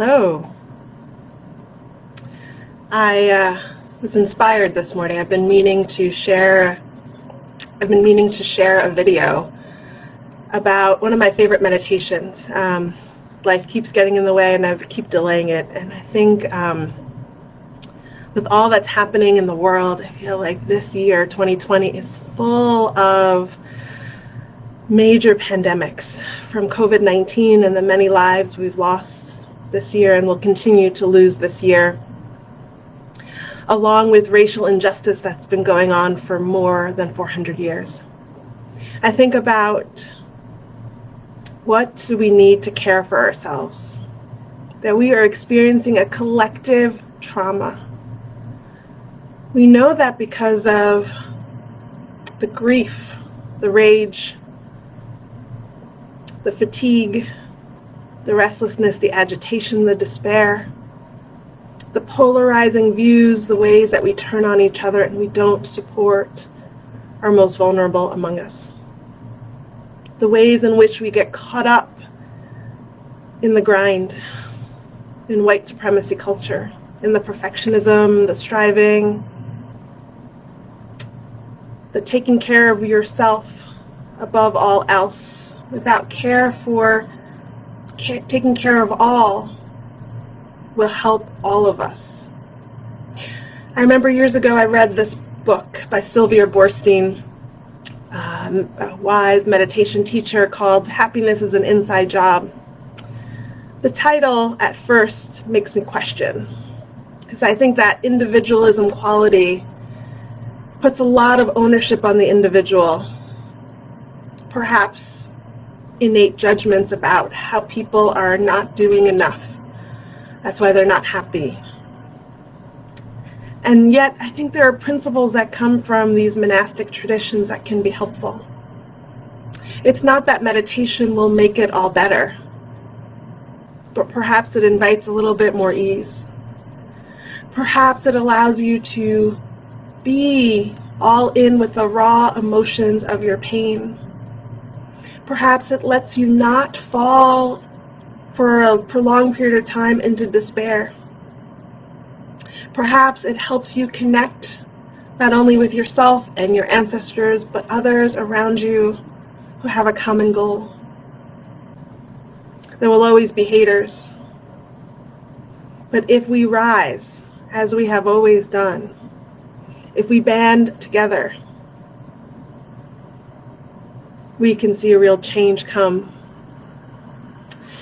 Hello. I was inspired this morning. I've been meaning to share a video about one of my favorite meditations. Life keeps getting in the way and I keep delaying it. And I think with all that's happening in the world, I feel like this year, 2020, is full of major pandemics, from COVID-19 and the many lives we've lost this year and will continue to lose this year, along with racial injustice that's been going on for more than 400 years. I think about what do we need to care for ourselves, that we are experiencing a collective trauma. We know that because of the grief, the rage, the fatigue, the restlessness, the agitation, the despair, the polarizing views, the ways that we turn on each other and we don't support our most vulnerable among us, the ways in which we get caught up in the grind, in white supremacy culture, in the perfectionism, the striving, the taking care of yourself above all else, without care for taking care of all will help all of us. I remember years ago I read this book by Sylvia Boorstein, a wise meditation teacher, called Happiness is an Inside Job. The title at first makes me question, because I think that individualism quality puts a lot of ownership on the individual, perhaps innate judgments about how people are not doing enough. That's why they're not happy. And yet, I think there are principles that come from these monastic traditions that can be helpful. It's not that meditation will make it all better, but perhaps it invites a little bit more ease. Perhaps it allows you to be all in with the raw emotions of your pain. Perhaps it lets you not fall for a prolonged period of time into despair. Perhaps it helps you connect not only with yourself and your ancestors, but others around you who have a common goal. There will always be haters. But if we rise, as we have always done, if we band together, we can see a real change come.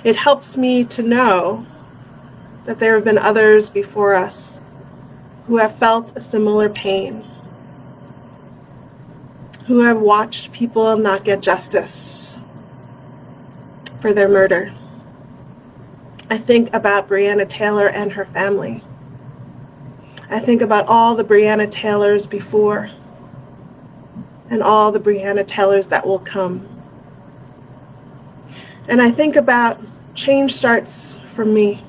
It helps me to know that there have been others before us who have felt a similar pain, who have watched people not get justice for their murder. I think about Breonna Taylor and her family. I think about all the Breonna Taylors before and all the Breonna Taylors that will come. And I think about change starts from me.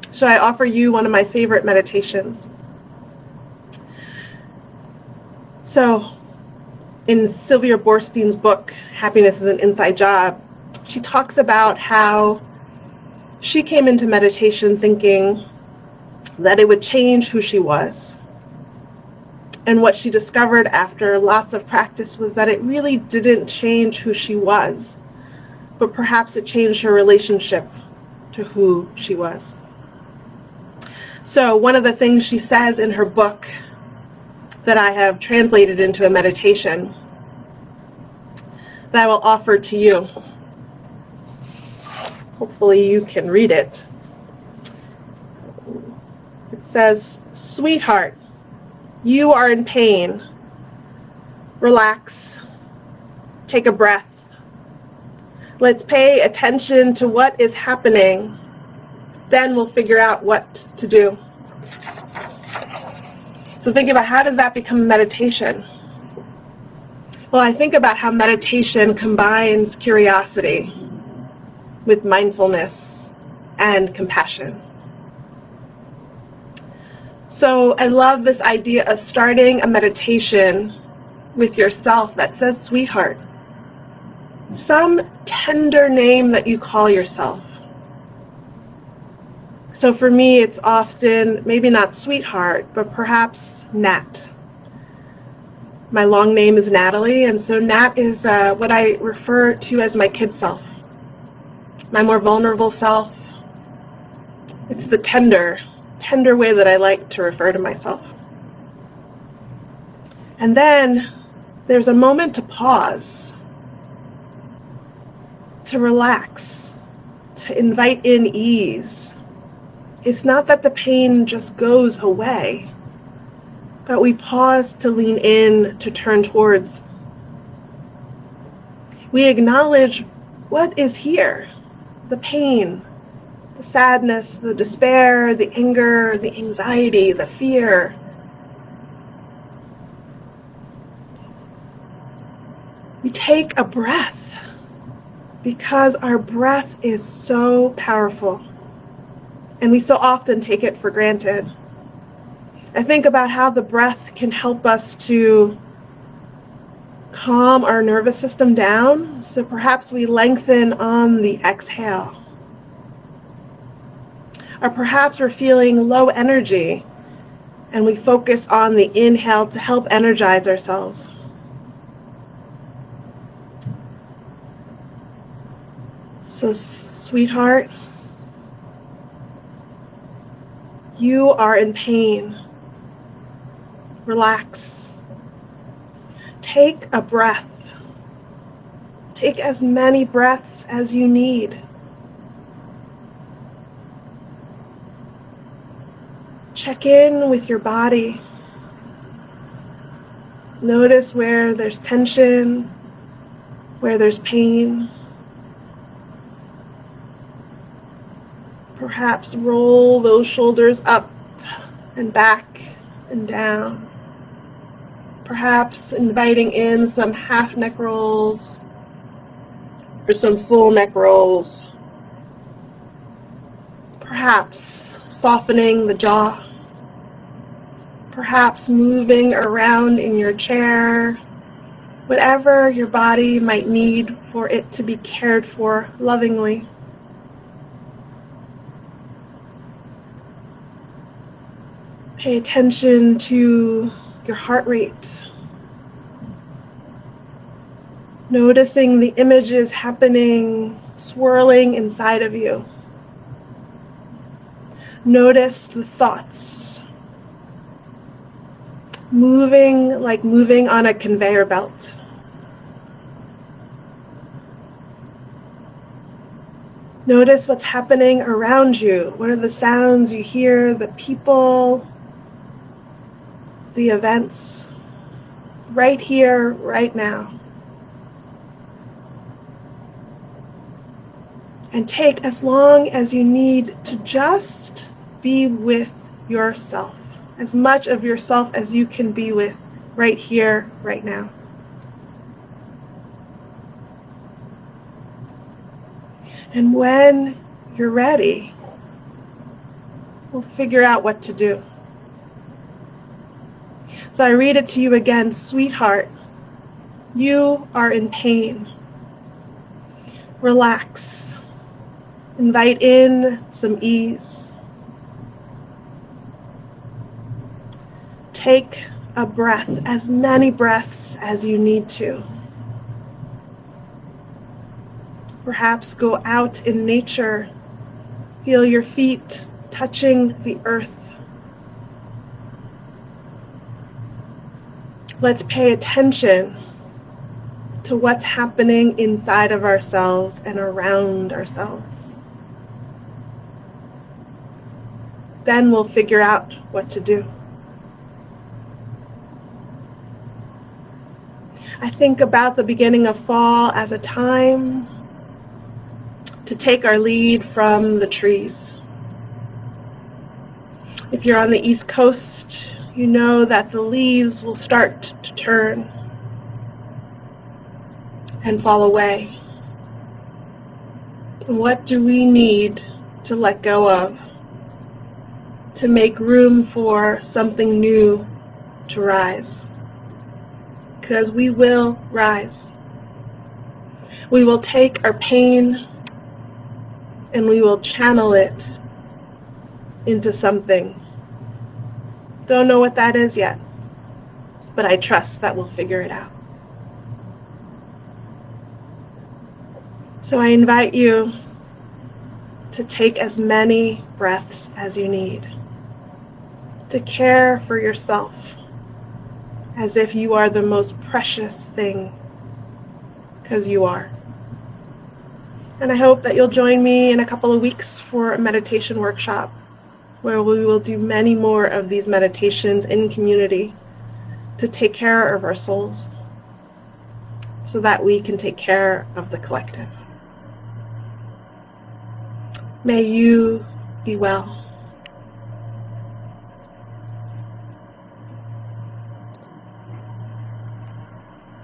So I offer you one of my favorite meditations. So in Sylvia Boorstein's book, Happiness is an Inside Job, she talks about how she came into meditation thinking that it would change who she was. And what she discovered after lots of practice was that it really didn't change who she was, but perhaps it changed her relationship to who she was. So one of the things she says in her book that I have translated into a meditation that I will offer to you. Hopefully you can read it. It says, "Sweetheart, you are in pain. Relax. Take a breath. Let's pay attention to what is happening. Then we'll figure out what to do." So think about, how does that become meditation? Well, I think about how meditation combines curiosity with mindfulness and compassion. So I love this idea of starting a meditation with yourself that says sweetheart. Some tender name that you call yourself. So for me, it's often, maybe not sweetheart, but perhaps Nat. My long name is Nathalie, and so Nat is what I refer to as my kid self, my more vulnerable self. It's the tender way that I like to refer to myself. And then there's a moment to pause, to relax, to invite in ease. It's not that the pain just goes away, but we pause to lean in, to turn towards. We acknowledge what is here, the pain, the sadness, the despair, the anger, the anxiety, the fear. We take a breath because our breath is so powerful and we so often take it for granted. I think about how the breath can help us to calm our nervous system down, so perhaps we lengthen on the exhale. Or perhaps we're feeling low energy and we focus on the inhale to help energize ourselves. So, sweetheart, you are in pain. Relax. Take a breath. Take as many breaths as you need. Check in with your body. Notice where there's tension, where there's pain. Perhaps roll those shoulders up and back and down. Perhaps inviting in some half neck rolls or some full neck rolls. Perhaps softening the jaw. Perhaps moving around in your chair. Whatever your body might need for it to be cared for lovingly. Pay attention to your heart rate. Noticing the images happening, swirling inside of you. Notice the thoughts. Moving like moving on a conveyor belt. Notice what's happening around you. What are the sounds you hear, the people, the events, right here, right now. And take as long as you need to just be with yourself, as much of yourself as you can be with right here, right now. And when you're ready, we'll figure out what to do. So I read it to you again. Sweetheart, you are in pain. Relax. Invite in some ease. Take a breath, as many breaths as you need to. Perhaps go out in nature. Feel your feet touching the earth. Let's pay attention to what's happening inside of ourselves and around ourselves. Then we'll figure out what to do. I think about the beginning of fall as a time to take our lead from the trees. If you're on the East Coast, you know that the leaves will start to turn and fall away. What do we need to let go of to make room for something new to rise? Because we will rise. We will take our pain and we will channel it into something. Don't know what that is yet, but I trust that we'll figure it out. So I invite you to take as many breaths as you need, to care for yourself as if you are the most precious thing, because you are. And I hope that you'll join me in a couple of weeks for a meditation workshop where we will do many more of these meditations in community to take care of our souls so that we can take care of the collective. May you be well.